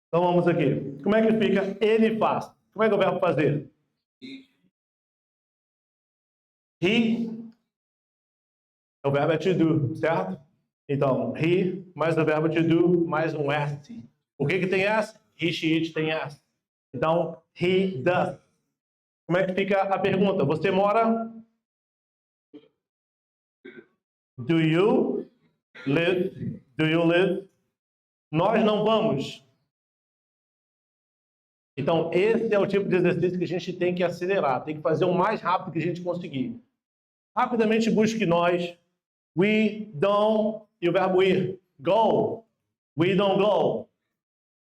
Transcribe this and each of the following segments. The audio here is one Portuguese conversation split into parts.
Então vamos aqui. Como é que fica ele faz? Como é que é o verbo fazer? He. O verbo é to do, certo? Então, he mais o verbo to do mais um S. O que tem S? He, she, it tem S. Então, he does. Como é que fica a pergunta? Você mora? Do you live? Do you live? Nós não vamos. Então, esse é o tipo de exercício que a gente tem que acelerar. Tem que fazer o mais rápido que a gente conseguir. Rapidamente busque nós. We don't. E o verbo ir. Go. We don't go.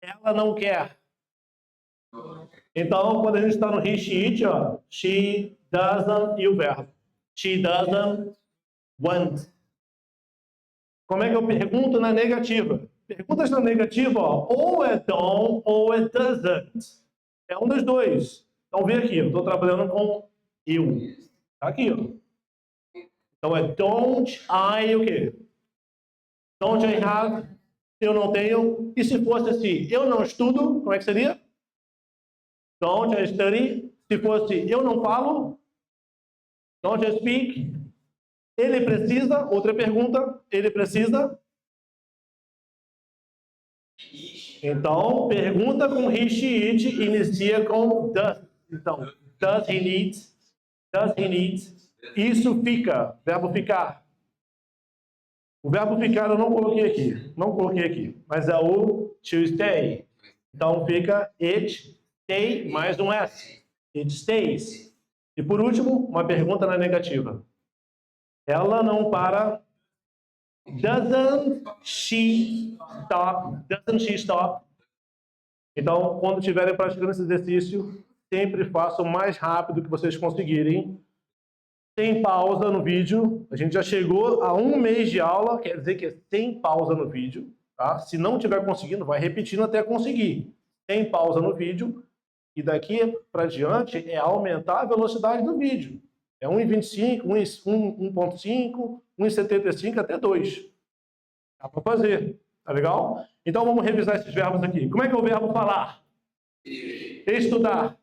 Ela não quer. Então, quando a gente está no he, she, it, ó, she doesn't e o verbo. She doesn't want. Como é que eu pergunto na negativa? Perguntas na negativa, ó, ou é don't ou é doesn't. É um dos dois. Então, vê aqui, eu estou trabalhando com eu. Tá aqui, ó. Então, é don't I o quê? Don't I have? Eu não tenho. E se fosse assim, eu não estudo, como é que seria? Don't I study? Se fosse eu não falo, don't I speak? Ele precisa, outra pergunta, ele precisa? Então, pergunta com he, she, it, inicia com does. Então, does he need? Does he need? Isso fica, verbo ficar. O verbo ficar eu não coloquei aqui, mas é o to stay. Então, fica it, stay, mais um S. It stays. E por último, uma pergunta na negativa. Ela não para. Doesn't she stop? Doesn't she stop? Então, quando estiverem praticando esse exercício, sempre façam o mais rápido que vocês conseguirem. Sem pausa no vídeo. A gente já chegou a 1 mês de aula, quer dizer que é sem pausa no vídeo. Tá? Se não estiver conseguindo, vai repetindo até conseguir. Sem pausa no vídeo. E daqui para diante é aumentar a velocidade do vídeo. É 1,25, 1,5, 1,75 até 2. Dá para fazer. Tá legal? Então vamos revisar esses verbos aqui. Como é que é o verbo falar? Estudar.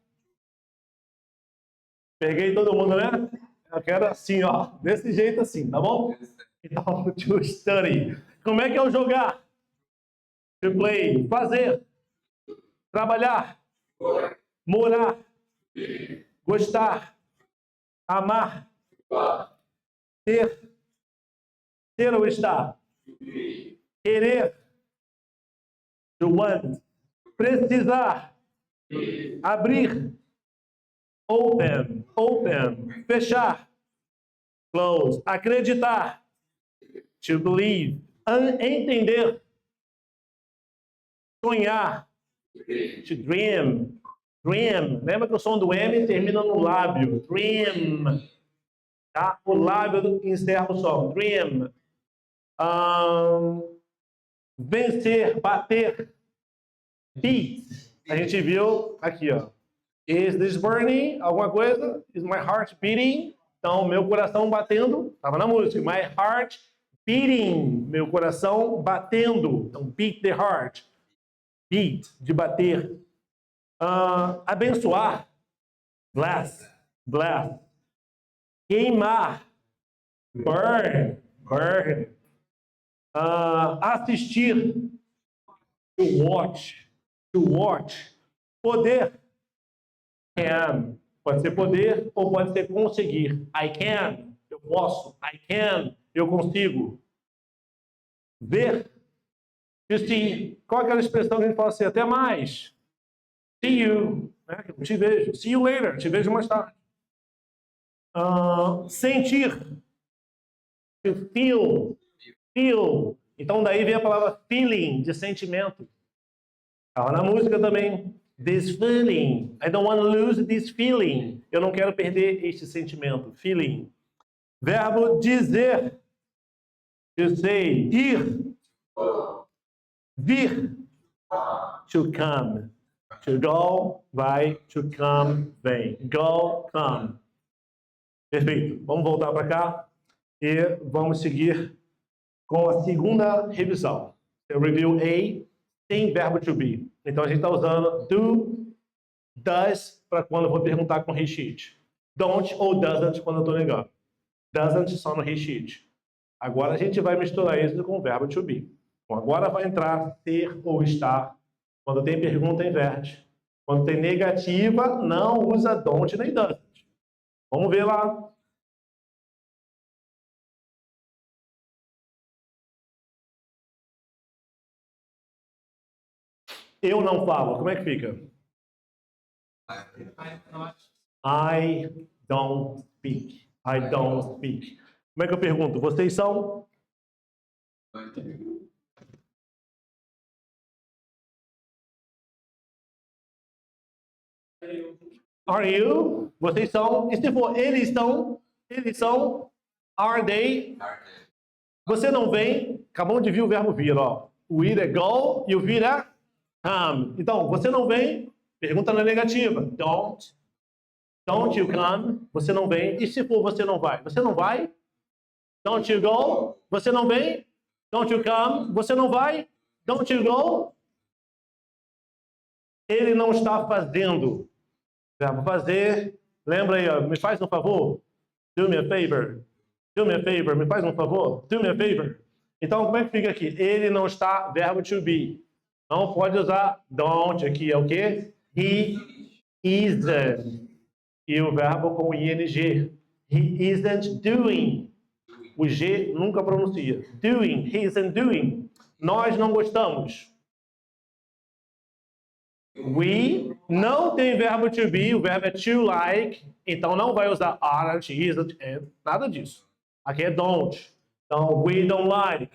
Peguei todo mundo, né? Eu quero assim, ó. Desse jeito assim, tá bom? Então, to study. Como é que é o jogar? To play. Fazer. Trabalhar. Morar. Gostar. Amar. Ter. Ter ou estar. Querer. To want. Precisar. Abrir. Open. Open. Fechar. Close. Acreditar. To believe. Entender. Sonhar. To dream. Dream. Lembra que o som do M termina no lábio. Dream. Tá? O lábio encerra o som. Dream. Vencer. Bater. Beat. A gente viu aqui, ó. Is this burning? Alguma coisa? Is my heart beating? Então, meu coração batendo. Estava na música. My heart beating. Meu coração batendo. Então, beat the heart. Beat, de bater. Abençoar. Bless. Bless. Queimar. Burn. Burn. Assistir. To watch. To watch. Poder. Can. Pode ser poder ou pode ser conseguir. I can. Eu posso. I can. Eu consigo. Ver. To see. Qual é aquela expressão que a gente fala assim? Até mais. See you. Né? Eu te vejo. See you later. Te vejo mais tarde. Sentir. To feel. Feel. Então daí vem a palavra feeling, de sentimento. Estava na música também. This feeling. I don't want to lose this feeling. Eu não quero perder este sentimento. Feeling. Verbo dizer. To say. Ir. Vir. To come. To go, vai. To come, vem. Go, come. Perfeito. Vamos voltar para cá e vamos seguir com a segunda revisão. Review A, sem verbo to be. Então a gente está usando do, does, para quando eu vou perguntar com he, she, it. Don't ou doesn't quando eu estou negando. Doesn't só no he, she, it. Agora a gente vai misturar isso com o verbo to be. Então, agora vai entrar ser ou estar. Quando tem pergunta, inverte. Quando tem negativa, não usa don't nem doesn't. Vamos ver lá. Eu não falo. Como é que fica? I don't speak. I don't speak. Como é que eu pergunto? Vocês são? Are you? Vocês são? E se for eles são? Eles são? Are they? Você não vem? Acabamos de ver o verbo vir, ó. O ir é go e o vir é come. Então, você não vem? Pergunta na negativa. Don't. Don't you come? Você não vem. E se for você não vai? Você não vai? Don't you go? Você não vem? Don't you come? Você não vai? Don't you go? Ele não está fazendo. Verbo fazer. Lembra aí, ó, me faz um favor. Do me a favor. Do me a favor. Me faz um favor. Do me a favor. Então, como é que fica aqui? Ele não está, verbo to be. Não pode usar don't. Aqui é o quê? He isn't. E o verbo com ing. He isn't doing. O G nunca pronuncia. Doing. He isn't doing. Nós não gostamos. We não tem verbo to be, o verbo é to like, então não vai usar aren't, isn't, and, nada disso. Aqui é don't. Então, we don't like.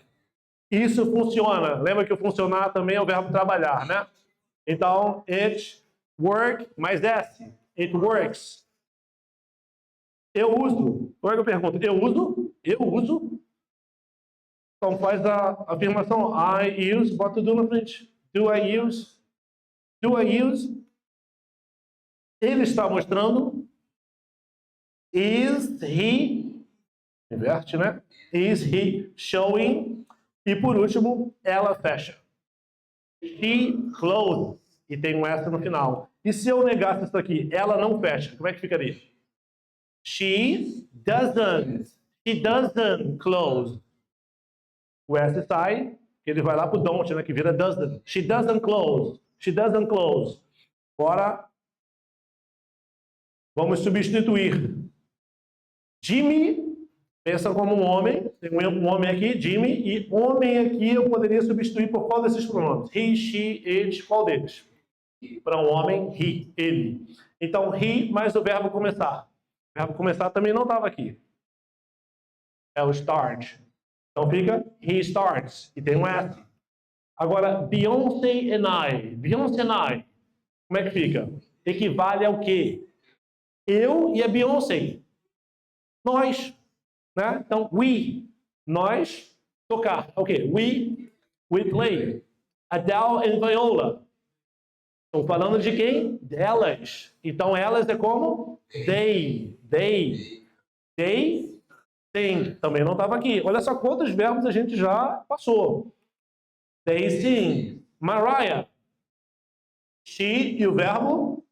Isso funciona. Lembra que o funcionar também é o verbo trabalhar, né? Então, it work mais S. It works. Eu uso. Como é que eu pergunto? Eu uso? Eu uso? Então, faz a afirmação. I use. Bota o do na frente. Do I use? Do I use? Ele está mostrando. Is he? Inverte, né? Is he showing? E por último, ela fecha. She closes. E tem um S no final. E se eu negasse isso aqui, ela não fecha, como é que ficaria? She doesn't. She doesn't close. O S sai, ele vai lá pro don't, né? Que vira doesn't. She doesn't close. She doesn't close. Agora, vamos substituir. Jimmy, pensa como um homem. Tem um homem aqui, Jimmy. E homem aqui eu poderia substituir por qual desses pronomes? He, she, it, qual deles? Para um homem, he, ele. Então, he mais o verbo começar. O verbo começar também não estava aqui. É o start. Então fica, he starts. E tem um S. Agora, Beyoncé and I. Beyoncé and I. Como é que fica? Equivale ao quê? Eu e a Beyoncé. Nós. Né? Então, we. Nós. Tocar. Ok. We play. Adele and Viola. Estou falando de quem? Delas. Então, elas é como? They. They sing. Também não estava aqui. Olha só quantos verbos a gente já passou. They sing. Mariah. She e o verbo? O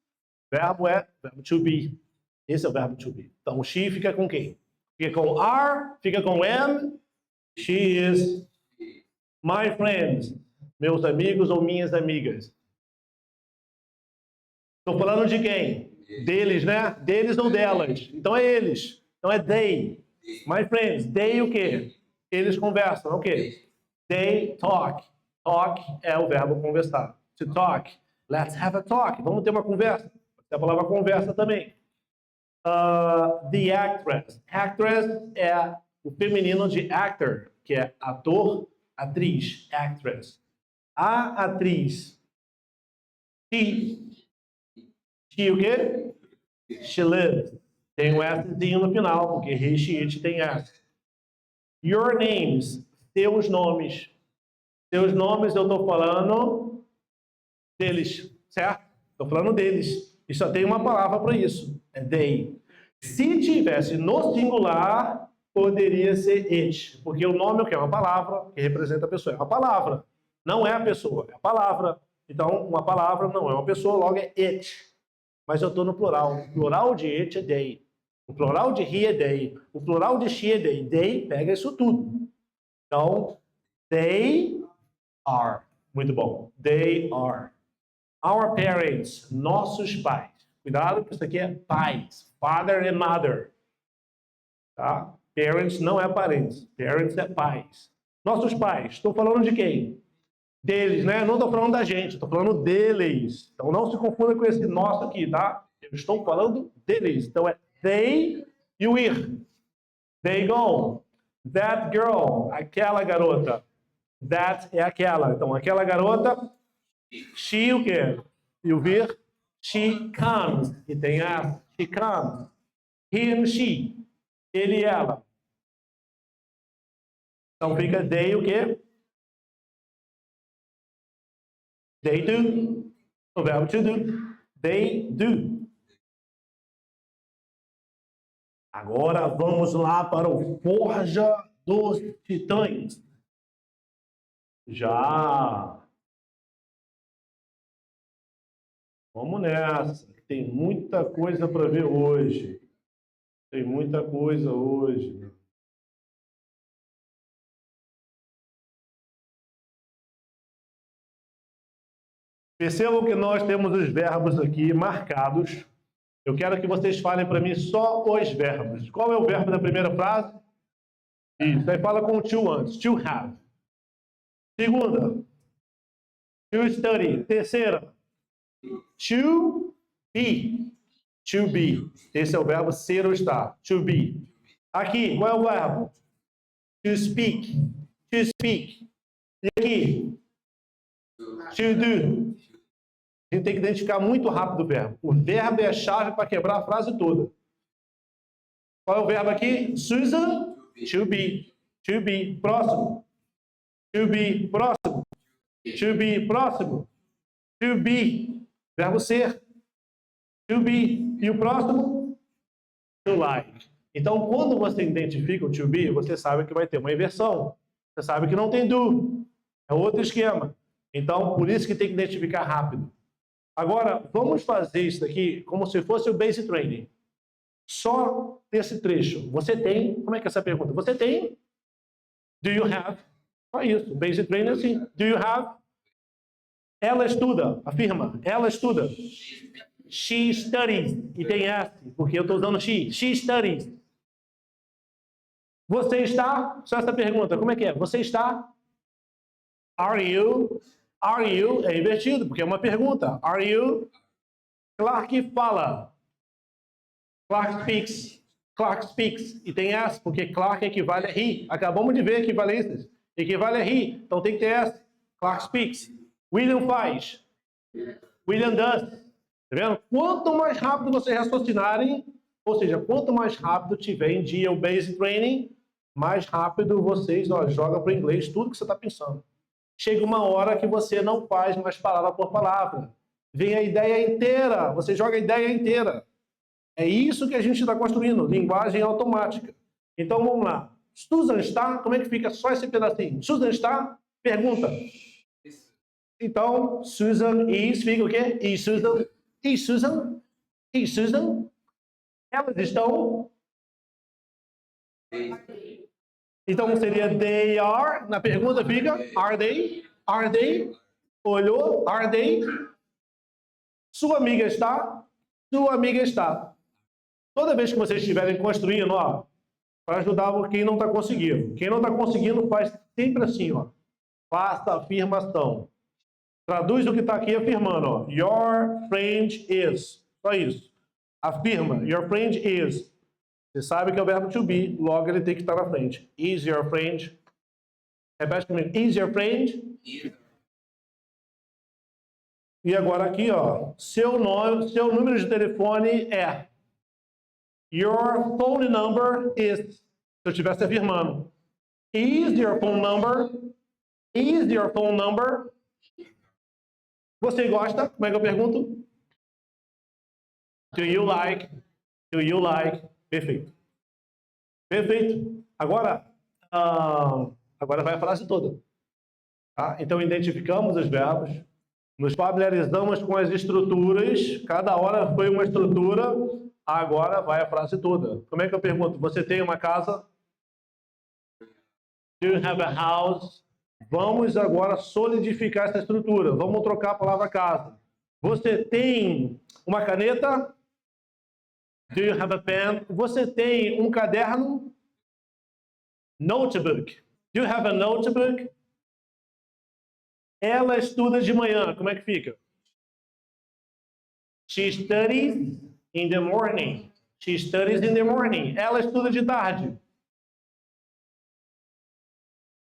verbo é verbo to be. Esse é o verbo to be. Então, she fica com quem? Fica com are, fica com am. She is my friends. Meus amigos ou minhas amigas. Estou falando de quem? Deles, né? Deles ou delas. Então é eles. Então é they. My friends. They o quê? Eles conversam. O quê? They talk. Talk é o verbo conversar. To talk. Let's have a talk. Vamos ter uma conversa. É a palavra conversa também. The actress. Actress é o feminino de actor, que é ator, atriz. Actress. A atriz. She o quê? She lives. Tem um Szinho no final, porque he, she, it tem S. Your names. Seus nomes. Seus nomes eu estou falando deles, certo? Estou falando deles. E só tem uma palavra para isso. É they. Se tivesse no singular, poderia ser it. Porque o nome é o quê? É uma palavra que representa a pessoa. É uma palavra. Não é a pessoa, é a palavra. Então, uma palavra não é uma pessoa, logo é it. Mas eu estou no plural. O plural de it é they. O plural de he é they. O plural de she é they. They pega isso tudo. Então, they are. Muito bom. They are. Our parents. Nossos pais. Cuidado, porque isso aqui é pais. Father and mother. Tá? Parents não é parentes. Parents é pais. Nossos pais. Estou falando de quem? Deles, né? Não estou falando da gente. Estou falando deles. Então não se confunda com esse nosso aqui, tá? Eu estou falando deles. Então é they e o ir. They go. That girl. Aquela garota. That é aquela. Então aquela garota. She o quê? E o vir. She comes. E tem a. She comes. He and she. Ele e ela. Então fica they o quê? They do. O verbo to do. They do. Agora vamos lá para o Forja dos Titãs. Já. Vamos nessa. Tem muita coisa para ver hoje. Tem muita coisa hoje. Percebam que nós temos os verbos aqui marcados. Eu quero que vocês falem para mim só os verbos. Qual é o verbo da primeira frase? Isso. Aí fala com o to antes. To have. Segunda. To study. Terceira. To be. To be. Esse é o verbo ser ou estar. To be. Aqui, qual é o verbo? To speak. To speak. E aqui? To do. A gente tem que identificar muito rápido o verbo. O verbo é a chave para quebrar a frase toda. Qual é o verbo aqui? Susan? To be. To be. Próximo. To be. Próximo. To be. Próximo. To be. Verbo ser. To be. E o próximo? To like. Então, quando você identifica o to be, você sabe que vai ter uma inversão. Você sabe que não tem do. É outro esquema. Então, por isso que tem que identificar rápido. Agora, vamos fazer isso daqui como se fosse o basic training. Só nesse trecho. Você tem... Como é que é essa pergunta? Você tem? Do you have? Só isso. Basic training é assim. Do you have? Ela estuda. Afirma. Ela estuda. She studies. E tem S, porque eu estou usando she. She studies. Você está? Só essa pergunta. Como é que é? Você está? Are you? Are you? É invertido, porque é uma pergunta. Are you? Clark fala. Clark speaks. Clark speaks. E tem S, porque Clark equivale a he. Acabamos de ver equivalências. Equivale a he. Então tem que ter S. Clark speaks. William faz. William does. Tá vendo? Quanto mais rápido vocês raciocinarem, ou seja, quanto mais rápido tiver em dia o basic training, mais rápido vocês jogam para o inglês tudo que você está pensando. Chega uma hora que você não faz mais palavra por palavra. Vem a ideia inteira, você joga a ideia inteira. É isso que a gente está construindo, linguagem automática. Então vamos lá. Susan está? Como é que fica só esse pedacinho? Susan está? Pergunta. Então, Susan is, fica o quê? E Susan? E Susan? E Susan? Elas estão? Então seria they are. Na pergunta fica are they? Are they? Olhou? Are they? Sua amiga está? Sua amiga está. Toda vez que vocês estiverem construindo, para ajudar quem não está conseguindo. Quem não está conseguindo faz sempre assim, faça a afirmação. Traduz o que está aqui afirmando, Your friend is. Só isso. Afirma. Your friend is. Você sabe que é o verbo to be, logo ele tem que estar na frente. Is your friend? Repete comigo. Is your friend? E agora aqui, seu número de telefone é. Your phone number is. Se eu estivesse afirmando. Is your phone number? Is your phone number? Você gosta? Como é que eu pergunto? Do you like? Do you like? Perfeito. Perfeito. Agora vai a frase toda. Tá? Então, identificamos os verbos, Nos familiarizamos com as estruturas. Cada hora foi uma estrutura. Agora vai a frase toda. Como é que eu pergunto? Você tem uma casa? Do you have a house? Vamos agora solidificar essa estrutura. Vamos trocar a palavra casa. Você tem uma caneta? Do you have a pen? Você tem um caderno? Notebook. Do you have a notebook? Ela estuda de manhã. Como é que fica? She studies in the morning. She studies in the morning. Ela estuda de tarde.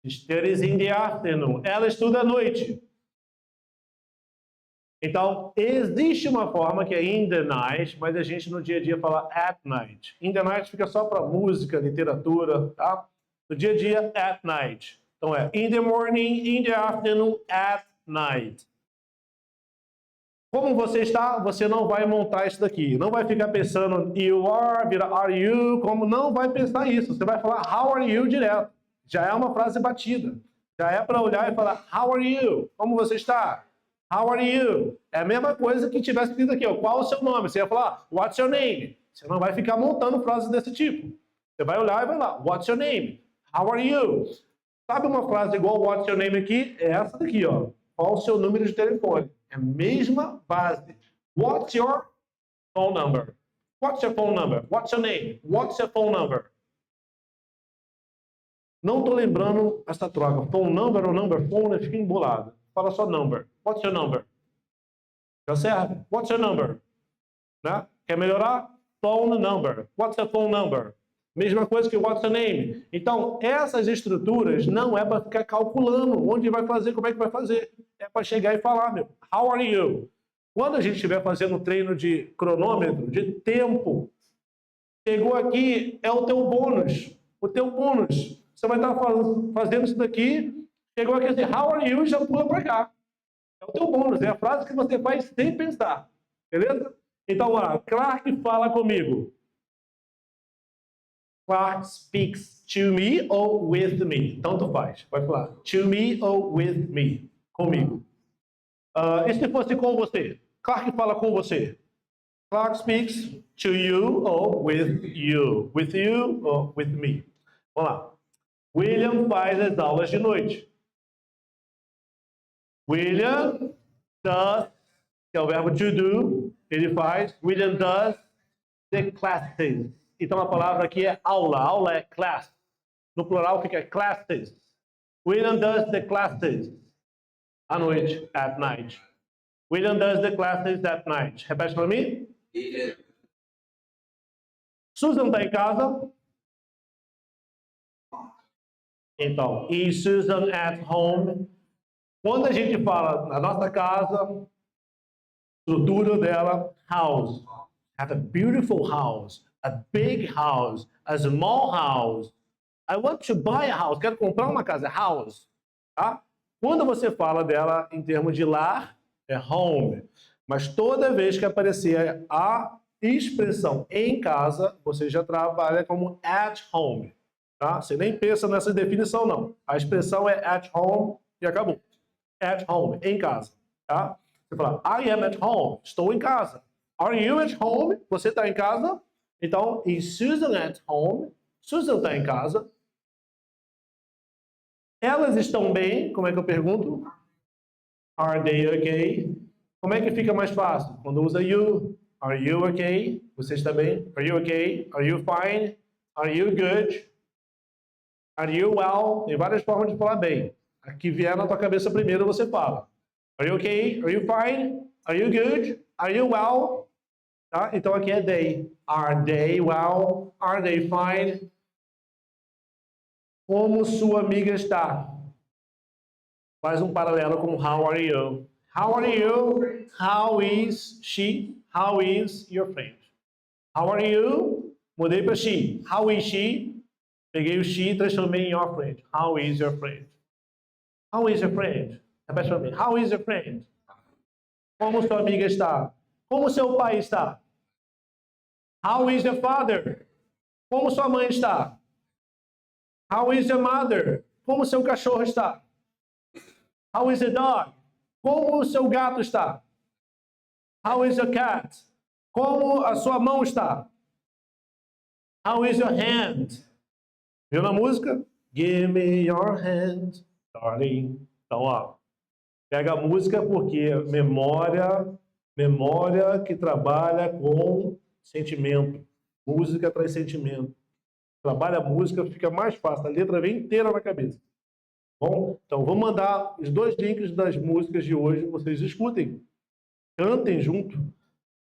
She studies in the afternoon. Ela estuda à noite. Então, existe uma forma que é in the night, mas a gente no dia a dia fala at night. In the night fica só para música, literatura, tá? No dia a dia, at night. Então é in the morning, in the afternoon, at night. Como você está, você não vai montar isso daqui. Não vai ficar pensando you are, vira are you, como não vai pensar isso. Você vai falar how are you direto. Já é uma frase batida. Já é para olhar e falar how are you? Como você está? How are you? É a mesma coisa que tivesse escrito aqui, ó. Qual é o seu nome? Você ia falar what's your name? Você não vai ficar montando frases desse tipo. Você vai olhar e vai lá what's your name? How are you? Sabe uma frase igual what's your name aqui? É essa daqui, ó. Qual o seu número de telefone? É a mesma base. What's your phone number? What's your phone number? What's your name? What's your phone number? Não estou lembrando essa troca. Phone number ou number phone, eu fiquei embolado. Fala só number. What's your number? Já serve? What's your number? Né? Quer melhorar? Phone number. What's your phone number? Mesma coisa que what's your name. Então, essas estruturas não é para ficar calculando onde vai fazer, como é que vai fazer. É para chegar e falar, meu, how are you? Quando a gente estiver fazendo treino de cronômetro, de tempo, chegou aqui, é o teu bônus. O teu bônus. Você vai estar fazendo isso daqui, chegou aqui assim, how are you? E já pula para cá. É o teu bônus, é a frase que você faz sem pensar. Beleza? Então, lá, Clark fala comigo. Clark speaks to me ou with me. Tanto faz. Vai falar to me ou with me. Comigo. E se fosse com você? Clark fala com você. Clark speaks to you ou with you. With you ou with me. Vamos lá. William faz as aulas de noite. William does, que é o verbo to do, ele faz. William does the classes. Então a palavra aqui é aula. Aula é class. No plural fica classes. William does the classes. À noite, at night. William does the classes at night. Repete para mim. Susan está em casa? Então, is Susan at home? Quando a gente fala na nossa casa, estrutura dela, house. Have a beautiful house, a big house, a small house. I want to buy a house. Quero comprar uma casa, house. Tá? Quando você fala dela em termos de lar, é home. Mas toda vez que aparecer a expressão em casa, você já trabalha como at home. Tá? Você nem pensa nessa definição, não. A expressão é at home e acabou. At home, em casa. Tá? Você fala, I am at home. Estou em casa. Are you at home? Você está em casa? Então, is Susan at home? Susan está em casa. Elas estão bem? Como é que eu pergunto? Are they okay? Como é que fica mais fácil? Quando usa you. Are you okay? Você está bem? Are you okay? Are you fine? Are you good? Are you well? Tem várias formas de falar bem. A que vier na tua cabeça primeiro você fala. Are you okay? Are you fine? Are you good? Are you well? Tá? Então aqui é they. Are they well? Are they fine? Como sua amiga está? Faz um paralelo com how are you? How are you? How is she? How is your friend? How are you? Mudei para she. How is she? Peguei o she e transformei em your friend. How is your friend? How is your friend? Repete para mim. How is your friend? Como sua amiga está? Como seu pai está? How is your father? Como sua mãe está? How is your mother? Como seu cachorro está? How is the dog? Como o seu gato está? How is your cat? Como a sua mão está? How is your hand? Viu na música? Give me your hand, darling. Então, ó, pega a música porque memória que trabalha com sentimento. Música traz sentimento. Trabalha a música, fica mais fácil. A letra vem inteira na cabeça. Bom, então vou mandar os 2 links das músicas de hoje. Vocês escutem. Cantem junto.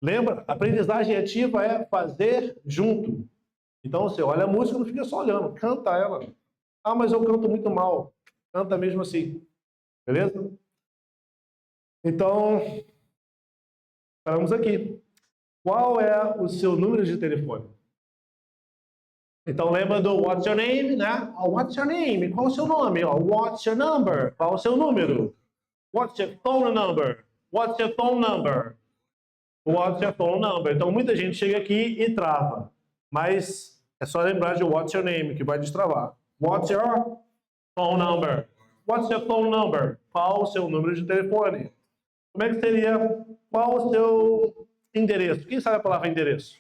Lembra? Aprendizagem ativa é fazer junto. Então você olha a música, não fica só olhando. Canta ela. Ah, mas eu canto muito mal. Canta mesmo assim. Beleza? Então, estamos aqui. Qual é o seu número de telefone? Então, lembra do what's your name, né? Oh, what's your name? Qual é o seu nome? Oh, what's your number? Qual é o seu número? What's your phone number? What's your phone number? What's your phone number? Então, muita gente chega aqui e trava. Mas é só lembrar de what's your name, que vai destravar. What's your phone number? What's your phone number? Qual o seu número de telefone? Como é que seria? Qual o seu endereço? Quem sabe a palavra endereço?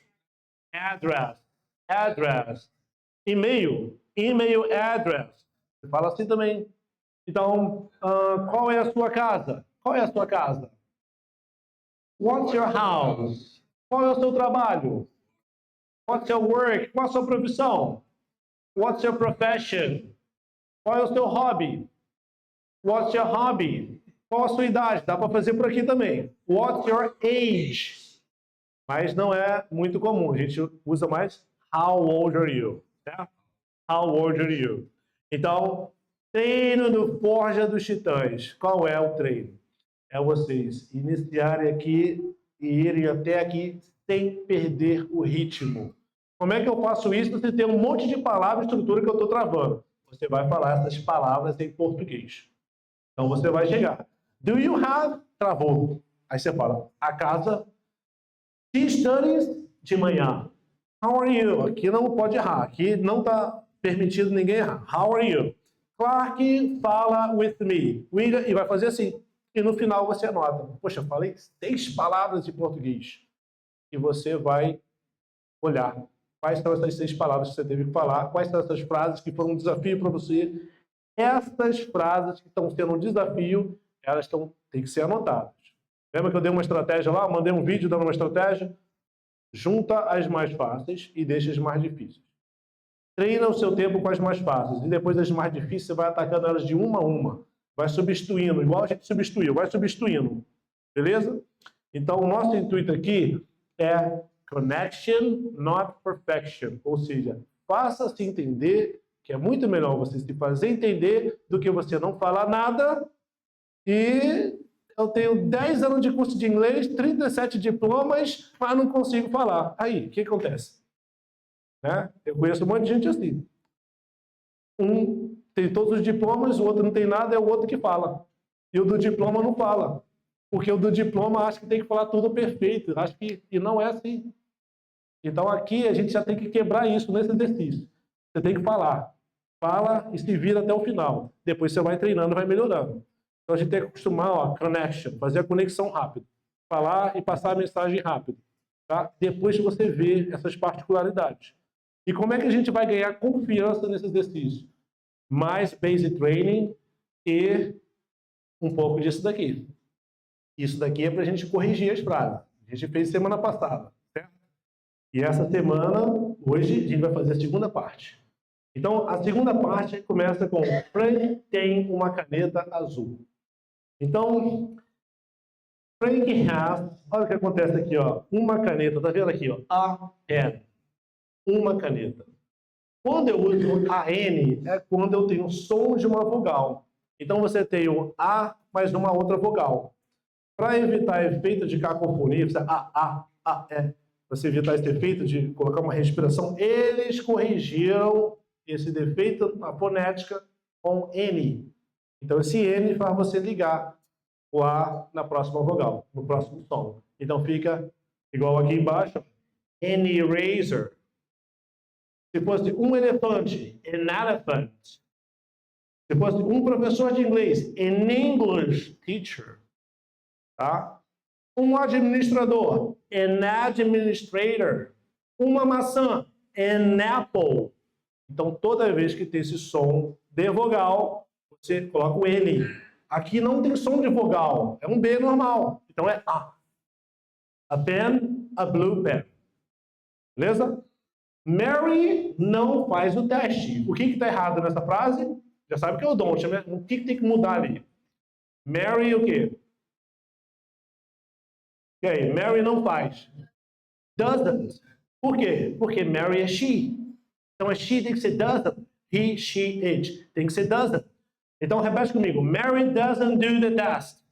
Address. Address. E-mail. Email address. Você fala assim também. Então, qual é a sua casa? Qual é a sua casa? What's your house? Qual é o seu trabalho? What's your work? Qual é a sua profissão? What's your profession? Qual é o seu hobby? What's your hobby? Qual a sua idade? Dá para fazer por aqui também. What's your age? Mas não é muito comum. A gente usa mais how old are you? Certo? How old are you? Então, treino do Forja dos Titãs. Qual é o treino? É vocês iniciarem aqui e irem até aqui sem perder o ritmo. Como é que eu faço isso se tem um monte de palavras e estrutura que eu estou travando? Você vai falar essas palavras em português. Então você vai chegar. Do you have? Travou. Aí você fala, a casa. She studies de manhã. How are you? Aqui não pode errar. Aqui não está permitido ninguém errar. How are you? Clark fala with me. William, e vai fazer assim. E no final você anota. Poxa, eu falei 6 palavras em português. E você vai olhar quais são essas 6 palavras que você teve que falar, quais são essas frases que foram um desafio para você. Essas frases que estão sendo um desafio, elas têm que ser anotadas. Lembra que eu dei uma estratégia lá? Mandei um vídeo dando uma estratégia? Junta as mais fáceis e deixa as mais difíceis. Treina o seu tempo com as mais fáceis. E depois as mais difíceis, você vai atacando elas de uma a uma. Vai substituindo, igual a gente substituiu. Vai substituindo. Beleza? Então, o nosso intuito aqui é connection, not perfection. Ou seja, faça-se entender, que é muito melhor você se fazer entender do que você não falar nada. E eu tenho 10 anos de curso de inglês, 37 diplomas, mas não consigo falar. Aí, o que acontece? Né? Eu conheço um monte de gente assim. Um tem todos os diplomas, o outro não tem nada, é o outro que fala. E o do diploma não fala. Porque o do diploma acha que tem que falar tudo perfeito. Acho que e não é assim. Então aqui a gente já tem que quebrar isso nesse exercício. Você tem que falar. Fala e se vira até o final. Depois você vai treinando e vai melhorando. Então a gente tem que acostumar, ó, connection, fazer a conexão rápido. Falar e passar a mensagem rápido. Tá? Depois você vê essas particularidades. E como é que a gente vai ganhar confiança nesse exercício? Mais basic training e um pouco disso daqui. Isso daqui é para a gente corrigir as frases. A gente fez semana passada, certo? E essa semana, hoje, a gente vai fazer a segunda parte. Então, a segunda parte começa com Frank tem uma caneta azul. Então, Frank has, olha o que acontece aqui, ó, uma caneta, tá vendo aqui, ó, a pen, uma caneta. Quando eu uso a N, é quando eu tenho som de uma vogal. Então, você tem o A mais uma outra vogal. Para evitar efeito de cacofonia, você você evitar esse efeito de colocar uma respiração, eles corrigiram esse defeito na fonética com N. Então, esse N faz você ligar o A na próxima vogal, no próximo som. Então, fica igual aqui embaixo, an eraser. Se fosse um elefante, an elephant. Se fosse um professor de inglês, an English teacher. Tá? Um administrador, an administrator. Uma maçã, an apple. Então, toda vez que tem esse som de vogal, você coloca o N. Aqui não tem som de vogal, é um B normal. Então é A. A pen, a blue pen. Beleza? Mary não faz o teste. O que está errado nessa frase? Já sabe que é o don't, né? O que tem que mudar ali? Mary o quê? E aí, Mary não faz. Doesn't. Por quê? Porque Mary é she. Então, a she tem que ser doesn't. He, she, it. Tem que ser doesn't. Então, repete comigo. Mary doesn't do the test.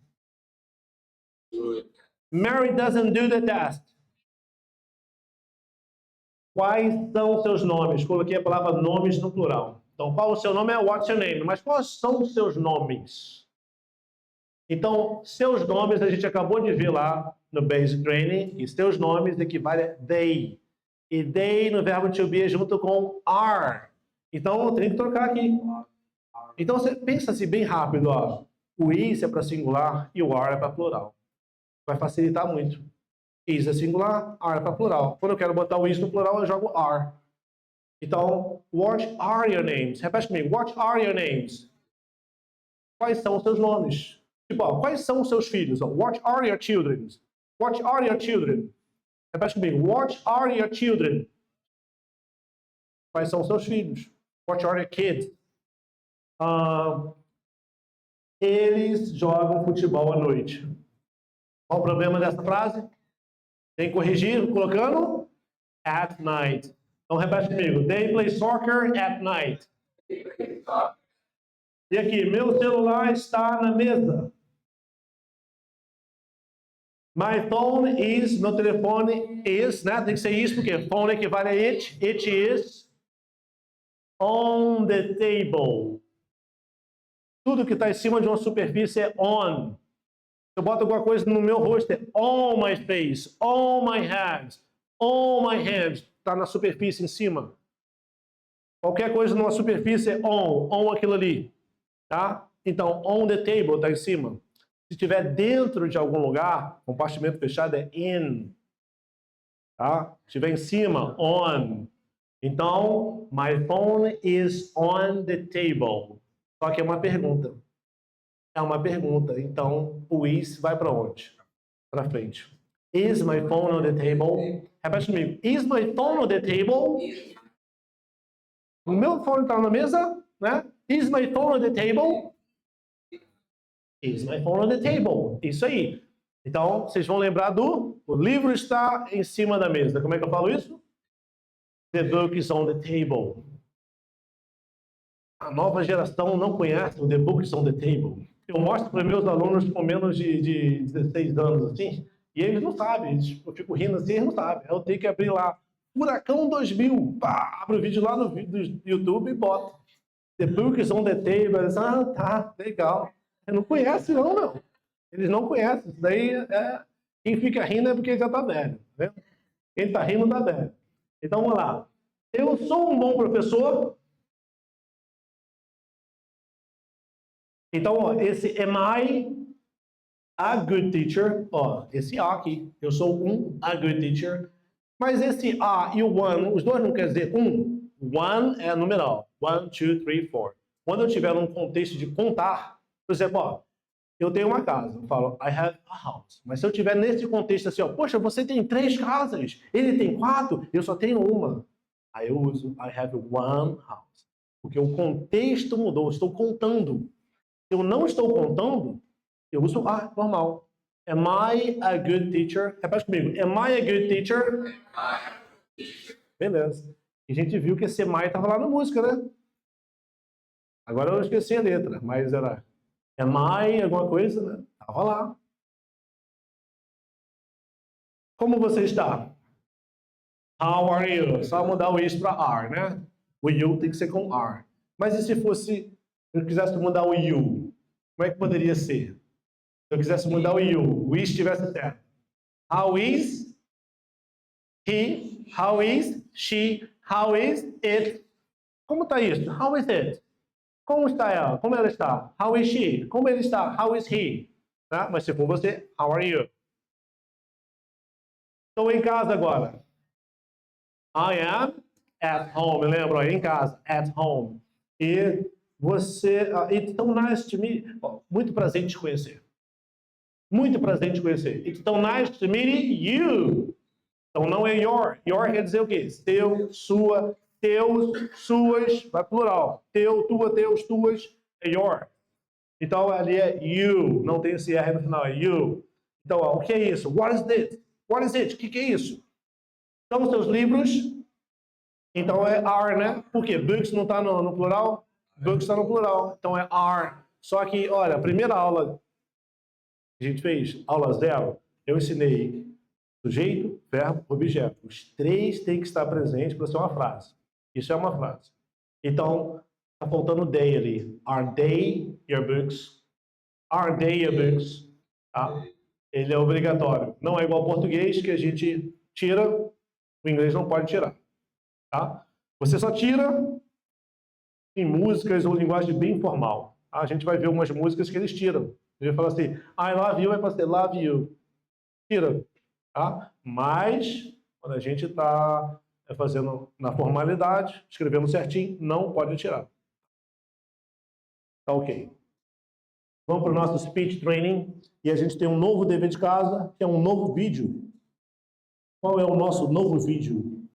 Mary doesn't do the test. Quais são seus nomes? Coloquei a palavra nomes no plural. Então, qual o seu nome é what's your name? Mas quais são os seus nomes? Então, seus nomes a gente acabou de ver lá no Basic Training, e seus nomes equivale a they. E they no verbo to be é junto com are. Então, eu tenho que trocar aqui. Então, você pensa assim bem rápido, ó. O is é para singular e o are é para plural. Vai facilitar muito. Is é singular, are é para plural. Quando eu quero botar o is no plural, eu jogo are. Então, what are your names? Repete comigo. What are your names? Quais são os seus nomes? Tipo, ó, quais são os seus filhos? What are your children? What are your children? Repete comigo. What are your children? Quais são os seus filhos? What are your kids? Eles jogam futebol à noite. Qual o problema dessa frase? Tem que corrigir colocando at night. Então repete comigo. They play soccer at night. E aqui, meu celular está na mesa. My phone is, meu telefone is, né? Tem que ser isso porque phone equivale a it. It is on the table. Tudo que está em cima de uma superfície é on. Eu boto alguma coisa no meu rosto, é on my face, on my hands, on my hands. Está na superfície em cima. Qualquer coisa numa superfície é on aquilo ali. Tá? Então, on the table está em cima. Se estiver dentro de algum lugar, compartimento fechado é in. Tá? Se estiver em cima, on. Então, my phone is on the table. Só que é uma pergunta. É uma pergunta. Então, o is vai para onde? Para frente. Is my phone on the table? Repete comigo. Is my phone on the table? O meu phone está na mesa, né? Is my phone on the table? Is my phone on the table? Isso aí. Então, vocês vão lembrar o livro está em cima da mesa. Como é que eu falo isso? The book is on the table. A nova geração não conhece o The book is on the table. Eu mostro para meus alunos com menos de 16 anos, assim, e eles não sabem. Eu fico rindo assim, eles não sabem. Eu tenho que abrir lá, Furacão 2000. Pá, abro o vídeo lá no YouTube e boto. The book is on the table. Eles, tá, legal. Eu não conhece não, meu. Eles não conhecem. Isso daí quem fica rindo é porque já tá velho. Tá vendo? Quem tá rindo tá velho. Então, vamos lá. Eu sou um bom professor. Então, ó, esse am I a good teacher? Ó, esse A aqui. Eu sou a good teacher. Mas esse a e o one, os dois não querem dizer um. One é numeral. 1, 2, 3, 4. Quando eu estiver num contexto de contar, por exemplo, ó, eu tenho uma casa, eu falo, I have a house. Mas se eu estiver nesse contexto assim, ó, poxa, você tem 3 casas, ele tem 4, eu só tenho uma. Aí eu uso I have one house. Porque o contexto mudou, eu estou contando. Se eu não estou contando, eu uso a normal. Am I a good teacher? Repete comigo. Am I a good teacher? Beleza. E a gente viu que esse am I estava lá na música, né? Agora eu esqueci a letra, mas era am I alguma coisa, né? Estava lá. Como você está? How are you? Só mudar o is para are, né? O you tem que ser com are. Mas e se fosse, eu quisesse mudar o you? Como é que poderia ser? Se eu quisesse mudar o you, o is estivesse certo. How is he? How is she? How is it? Como está isso? How is it? Como está ela? Como ela está? How is she? Como ele está? How is he? Tá? Mas se for você, how are you? Estou em casa agora. I am at home. Lembra? Ó, em casa. At home. E você... It's so nice to meet... Muito prazer em te conhecer. Muito prazer em te conhecer. It's so nice to meet you. Então não é your. Your quer dizer o quê? Teu, sua, teus, suas, vai plural. Teu, tua, teus, tuas, é your. Então ali é you, não tem esse R no final, é you. Então, ó, o que é isso? What is this? What is it? O que é isso? São os seus livros? Então é are, né? Por quê? Books não está no plural? Books está no plural, então é are. Só que, olha, a primeira aula que a gente fez, aula 0, eu ensinei sujeito, verbo, objeto. Os três têm que estar presentes para ser uma frase. Isso é uma frase. Então, está faltando they ali. Are they your books? Are they your books? Tá? Ele é obrigatório. Não é igual ao português, que a gente tira, o inglês não pode tirar. Tá? Você só tira em músicas ou linguagem bem formal. A gente vai ver algumas músicas que eles tiram. Ele fala assim, I love you, vai para ser love you. Tira. Tá? Mas, quando a gente está fazendo na formalidade, escrevendo certinho, não pode tirar. Tá ok. Vamos para o nosso speech training. E a gente tem um novo dever de casa, que é um novo vídeo. Qual é o nosso novo vídeo?